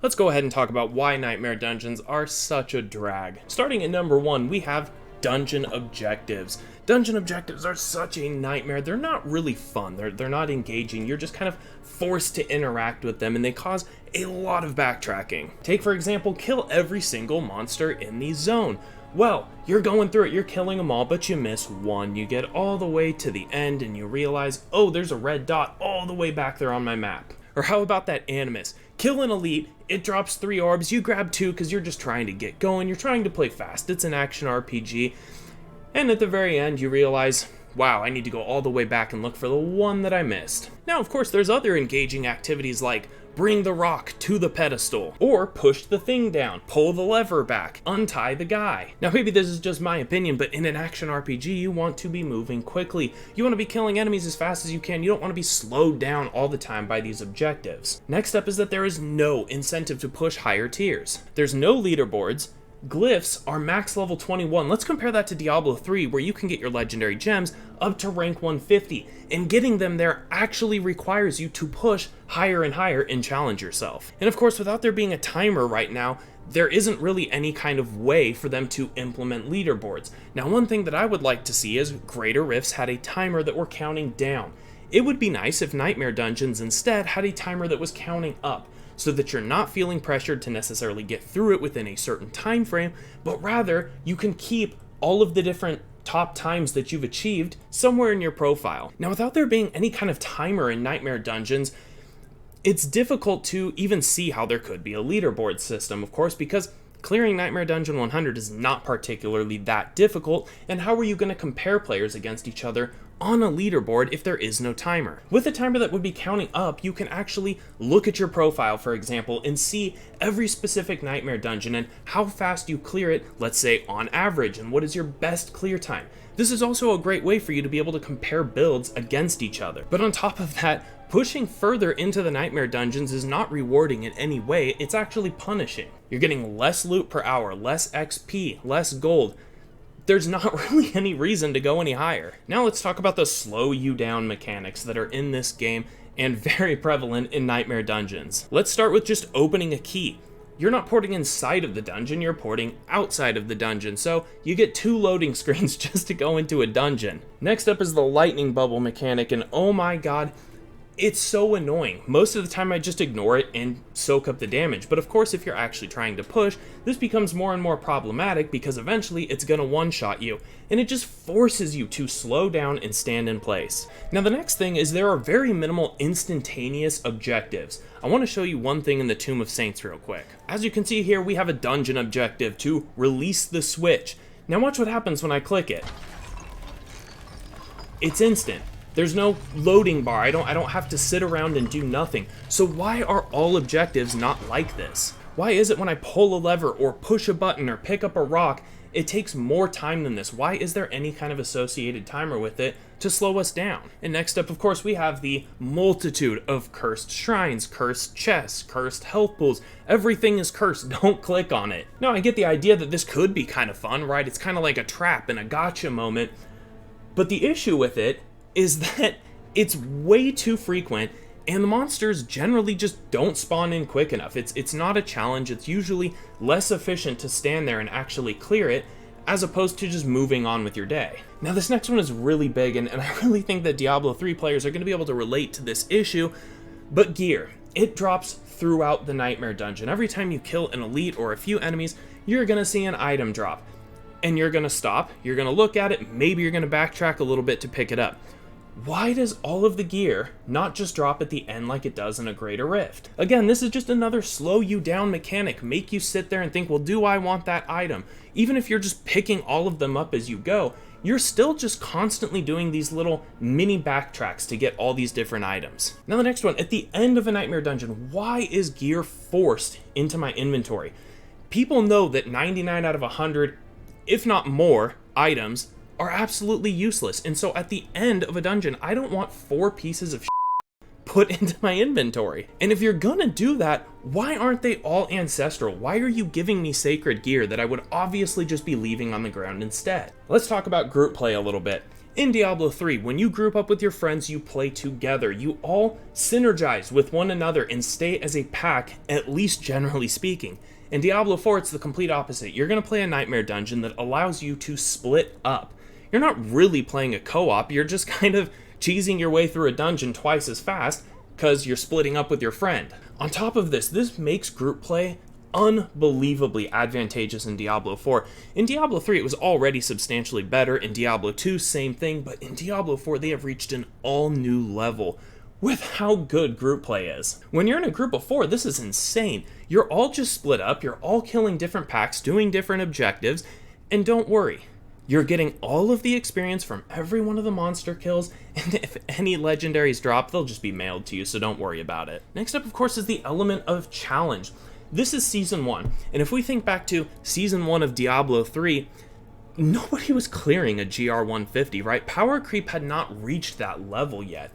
let's go ahead and talk about why Nightmare Dungeons are such a drag. Starting at number 1, we have dungeon objectives. Dungeon objectives are such a nightmare. They're not really fun. They're not engaging. You're just kind of forced to interact with them, and they cause a lot of backtracking. Take, for example, kill every single monster in the zone. Well, you're going through it, you're killing them all, but you miss one. You get all the way to the end and you realize, oh, there's a red dot all the way back there on my map. Or how about that Animus? Kill an elite, it drops 3 orbs, you grab 2 because you're just trying to get going, you're trying to play fast, it's an action RPG, and at the very end you realize, wow, I need to go all the way back and look for the one that I missed. Now, of course, there's other engaging activities like bring the rock to the pedestal, or push the thing down, pull the lever back, untie the guy. Now, maybe this is just my opinion, but in an action RPG, you want to be moving quickly. You want to be killing enemies as fast as you can. You don't want to be slowed down all the time by these objectives. Next up is that there is no incentive to push higher tiers. There's no leaderboards. Glyphs are max level 21. Let's compare that to Diablo 3, where you can get your legendary gems up to rank 150, and getting them there actually requires you to push higher and higher and challenge yourself. And of course, without there being a timer right now, there isn't really any kind of way for them to implement leaderboards. Now, one thing that I would like to see is Greater Rifts had a timer that were counting down. It would be nice if Nightmare Dungeons instead had a timer that was counting up, so that you're not feeling pressured to necessarily get through it within a certain time frame, but rather you can keep all of the different top times that you've achieved somewhere in your profile. Now, without there being any kind of timer in Nightmare Dungeons, it's difficult to even see how there could be a leaderboard system, of course, because clearing Nightmare Dungeon 100 is not particularly that difficult, and how are you going to compare players against each other on a leaderboard if there is no timer? With a timer that would be counting up, you can actually look at your profile, for example, and see every specific Nightmare Dungeon and how fast you clear it, let's say on average, and what is your best clear time. This is also a great way for you to be able to compare builds against each other. But on top of that, pushing further into the Nightmare Dungeons is not rewarding in any way, it's actually punishing. You're getting less loot per hour, less XP, less gold. There's not really any reason to go any higher. Now let's talk about the slow you down mechanics that are in this game and very prevalent in Nightmare Dungeons. Let's start with just opening a key. You're not porting inside of the dungeon, you're porting outside of the dungeon, so you get 2 loading screens just to go into a dungeon. Next up is the lightning bubble mechanic, and oh my god, it's so annoying. Most of the time I just ignore it and soak up the damage, but of course if you're actually trying to push, this becomes more and more problematic because eventually it's gonna one-shot you, and it just forces you to slow down and stand in place. Now the next thing is there are very minimal instantaneous objectives. I want to show you one thing in the Tomb of Saints real quick. As you can see here, we have a dungeon objective to release the switch. Now watch what happens when I click it. It's instant. There's no loading bar. I don't have to sit around and do nothing. So why are all objectives not like this? Why is it when I pull a lever or push a button or pick up a rock, it takes more time than this? Why is there any kind of associated timer with it to slow us down? And next up, of course, we have the multitude of cursed shrines, cursed chests, cursed health pools. Everything is cursed. Don't click on it. Now, I get the idea that this could be kind of fun, right? It's kind of like a trap and a gotcha moment. But the issue with it is that it's way too frequent, and the monsters generally just don't spawn in quick enough. It's not a challenge. It's usually less efficient to stand there and actually clear it, as opposed to just moving on with your day. Now this next one is really big, and I really think that Diablo 3 players are going to be able to relate to this issue, but gear. It drops throughout the Nightmare Dungeon. Every time you kill an elite or a few enemies, you're going to see an item drop. And you're going to stop, you're going to look at it, maybe you're going to backtrack a little bit to pick it up. Why does all of the gear not just drop at the end like it does in a Greater Rift? Again, this is just another slow you down mechanic, make you sit there and think, well, do I want that item? Even if you're just picking all of them up as you go, you're still just constantly doing these little mini backtracks to get all these different items. Now the next one, at the end of a Nightmare Dungeon, why is gear forced into my inventory? People know that 99 out of 100, if not more, items are absolutely useless, and so at the end of a dungeon, I don't want 4 pieces of put into my inventory. And if you're gonna do that, why aren't they all ancestral? Why are you giving me sacred gear that I would obviously just be leaving on the ground instead? Let's talk about group play a little bit. In Diablo 3, when you group up with your friends, you play together. You all synergize with one another and stay as a pack, at least generally speaking. In Diablo 4, it's the complete opposite. You're going to play a nightmare dungeon that allows you to split up. You're not really playing a co-op, you're just kind of cheesing your way through a dungeon twice as fast because you're splitting up with your friend. On top of this makes group play unbelievably advantageous in Diablo 4. In Diablo 3, it was already substantially better. In Diablo 2, same thing, but in Diablo 4, they have reached an all-new level with how good group play is. When you're in a group of 4, this is insane. You're all just split up, you're all killing different packs, doing different objectives, and don't worry, you're getting all of the experience from every one of the monster kills, and if any legendaries drop, they'll just be mailed to you, so don't worry about it. Next up, of course, is the element of challenge. This is Season 1, and if we think back to Season 1 of Diablo 3, nobody was clearing a GR 150, right? Power creep had not reached that level yet.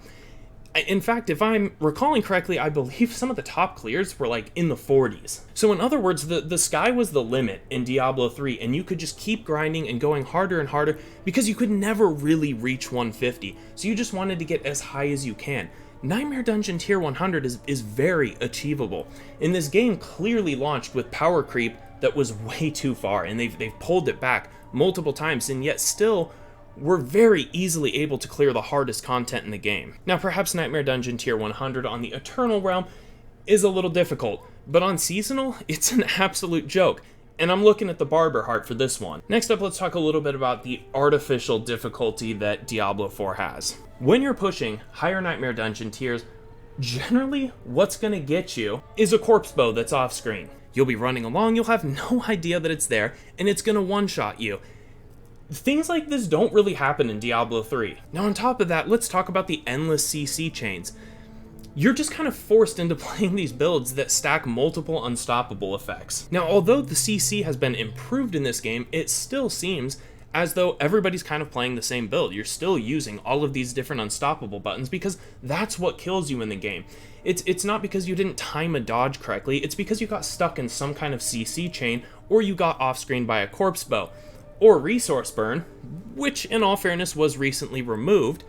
In fact, if I'm recalling correctly, I believe some of the top clears were like in the 40s. So in other words, the sky was the limit in Diablo 3, and you could just keep grinding and going harder and harder because you could never really reach 150. So you just wanted to get as high as you can. Nightmare Dungeon Tier 100 is very achievable. And this game clearly launched with power creep that was way too far, and they've pulled it back multiple times, and yet still we're very easily able to clear the hardest content in the game. Now, perhaps Nightmare Dungeon Tier 100 on the Eternal Realm is a little difficult, but on Seasonal, it's an absolute joke. And I'm looking at the Barber Heart for this one. Next up, let's talk a little bit about the artificial difficulty that Diablo 4 has. When you're pushing higher Nightmare Dungeon tiers, generally what's going to get you is a corpse bow that's off screen. You'll be running along, you'll have no idea that it's there, and it's going to one-shot you. Things like this don't really happen in Diablo 3. Now on top of that, let's talk about the endless CC chains. You're just kind of forced into playing these builds that stack multiple unstoppable effects. Now, although the CC has been improved in this game, it still seems as though everybody's kind of playing the same build. You're still using all of these different unstoppable buttons because that's what kills you in the game. It's not because you didn't time a dodge correctly, it's because you got stuck in some kind of CC chain, or you got off screen by a corpse bow, or resource burn, which in all fairness was recently removed.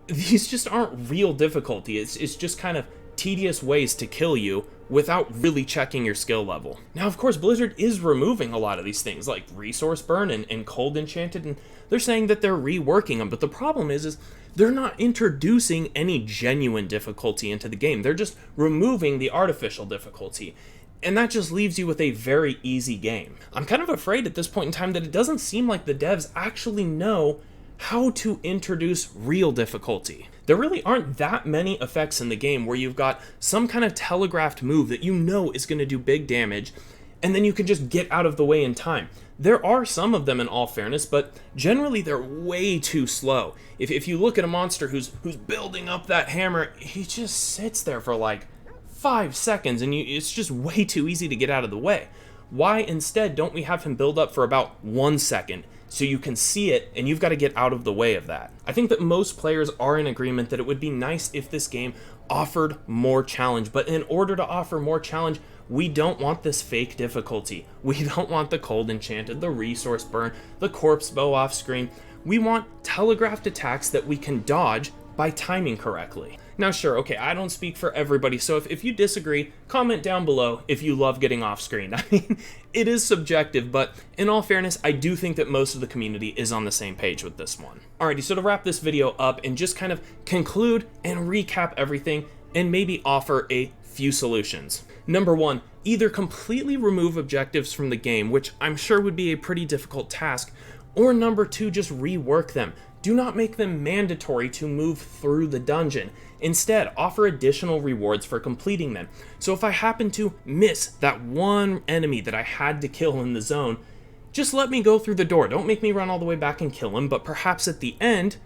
These just aren't real difficulty, it's just kind of tedious ways to kill you without really checking your skill level. Now, of course, Blizzard is removing a lot of these things, like resource burn and cold enchanted, and they're saying that they're reworking them, but the problem is they're not introducing any genuine difficulty into the game. They're just removing the artificial difficulty. And that just leaves you with a very easy game. I'm kind of afraid at this point in time that it doesn't seem like the devs actually know how to introduce real difficulty. There really aren't that many effects in the game where you've got some kind of telegraphed move that you know is going to do big damage, and then you can just get out of the way in time. There are some of them in all fairness, but generally they're way too slow. If you look at a monster who's building up that hammer, he just sits there for like 5 seconds, and it's just way too easy to get out of the way. Why instead don't we have him build up for about 1 second so you can see it and you've got to get out of the way of that? I think that most players are in agreement that it would be nice if this game offered more challenge, but in order to offer more challenge, we don't want this fake difficulty. We don't want the cold enchanted, the resource burn, the corpse bow off screen. We want telegraphed attacks that we can dodge by timing correctly. Now sure, okay, I don't speak for everybody, so if you disagree, comment down below if you love getting off screen. I mean, it is subjective, but in all fairness, I do think that most of the community is on the same page with this one. Alrighty, so to wrap this video up and just kind of conclude and recap everything and maybe offer a few solutions. Number 1, either completely remove objectives from the game, which I'm sure would be a pretty difficult task, or number 2, just rework them. Do not make them mandatory to move through the dungeon. Instead, offer additional rewards for completing them. So if I happen to miss that one enemy that I had to kill in the zone, just let me go through the door. Don't make me run all the way back and kill him, but perhaps at the end,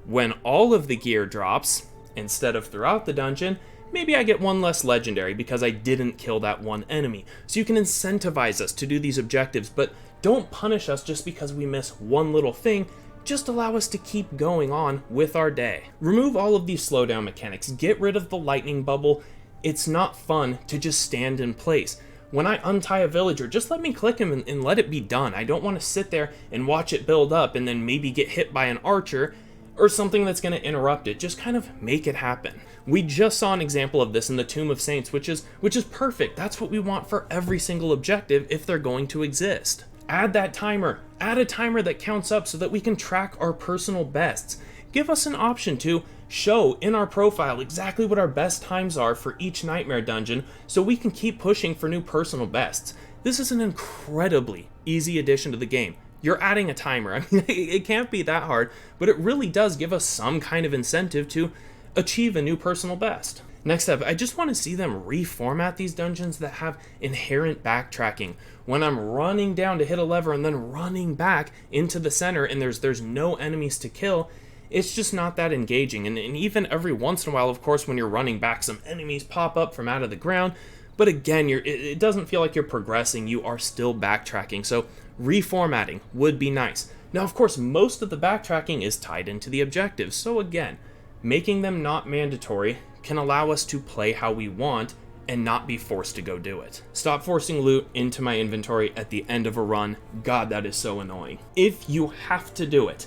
when all of the gear drops, instead of throughout the dungeon, maybe I get one less legendary because I didn't kill that one enemy. So you can incentivize us to do these objectives, but don't punish us just because we miss one little thing. Just allow us to keep going on with our day. Remove all of these slowdown mechanics. Get rid of the lightning bubble. It's not fun to just stand in place. When I untie a villager, just let me click him and let it be done. I don't want to sit there and watch it build up and then maybe get hit by an archer or something that's going to interrupt it. Just kind of make it happen. We just saw an example of this in the Tomb of Saints, which is perfect. That's what we want for every single objective if they're going to exist. Add that timer. Add a timer that counts up so that we can track our personal bests. Give us an option to show in our profile exactly what our best times are for each nightmare dungeon so we can keep pushing for new personal bests. This is an incredibly easy addition to the game. You're adding a timer. I mean, it can't be that hard, but it really does give us some kind of incentive to achieve a new personal best. Next up, I just want to see them reformat these dungeons that have inherent backtracking. When I'm running down to hit a lever and then running back into the center and there's no enemies to kill, it's just not that engaging. And even every once in a while, of course, when you're running back, some enemies pop up from out of the ground. But again, it doesn't feel like you're progressing. You are still backtracking. So reformatting would be nice. Now, of course, most of the backtracking is tied into the objectives. So again, making them not mandatory can allow us to play how we want and not be forced to go do it. Stop forcing loot into my inventory at the end of a run. God, that is so annoying. If you have to do it,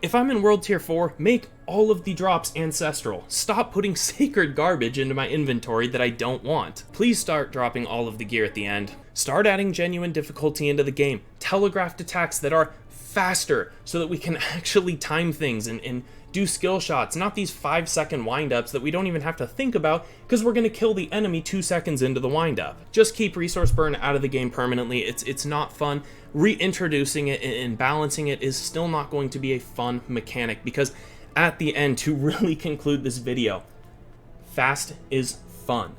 if I'm in World Tier 4, make all of the drops ancestral. Stop putting sacred garbage into my inventory that I don't want. Please start dropping all of the gear at the end. Start adding genuine difficulty into the game. Telegraphed attacks that are faster so that we can actually time things and do skill shots, not these 5-second windups that we don't even have to think about because we're going to kill the enemy 2 seconds into the windup. Just keep resource burn out of the game permanently. It's not fun. Reintroducing it and balancing it is still not going to be a fun mechanic because at the end, to really conclude this video, fast is fun.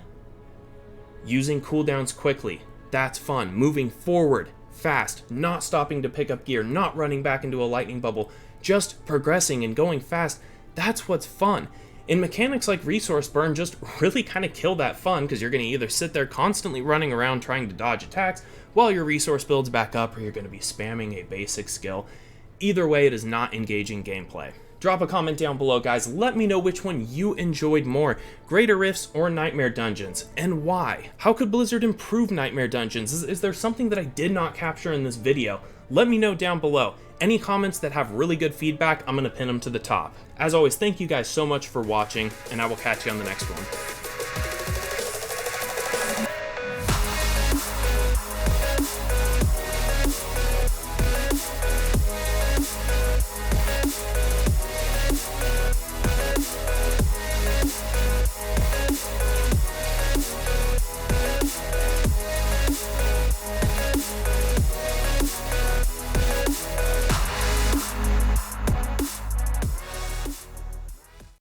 Using cooldowns quickly, that's fun. Moving forward, fast, not stopping to pick up gear, not running back into a lightning bubble, just progressing and going fast, that's what's fun. And mechanics like resource burn just really kind of kill that fun because you're going to either sit there constantly running around trying to dodge attacks while your resource builds back up, or you're going to be spamming a basic skill. Either way, it is not engaging gameplay. Drop a comment down below, guys. Let me know which one you enjoyed more, Greater Rifts or Nightmare Dungeons, and why. How could Blizzard improve Nightmare Dungeons? Is there something that I did not capture in this video? Let me know down below. Any comments that have really good feedback, I'm going to pin them to the top. As always, thank you guys so much for watching, and I will catch you on the next one.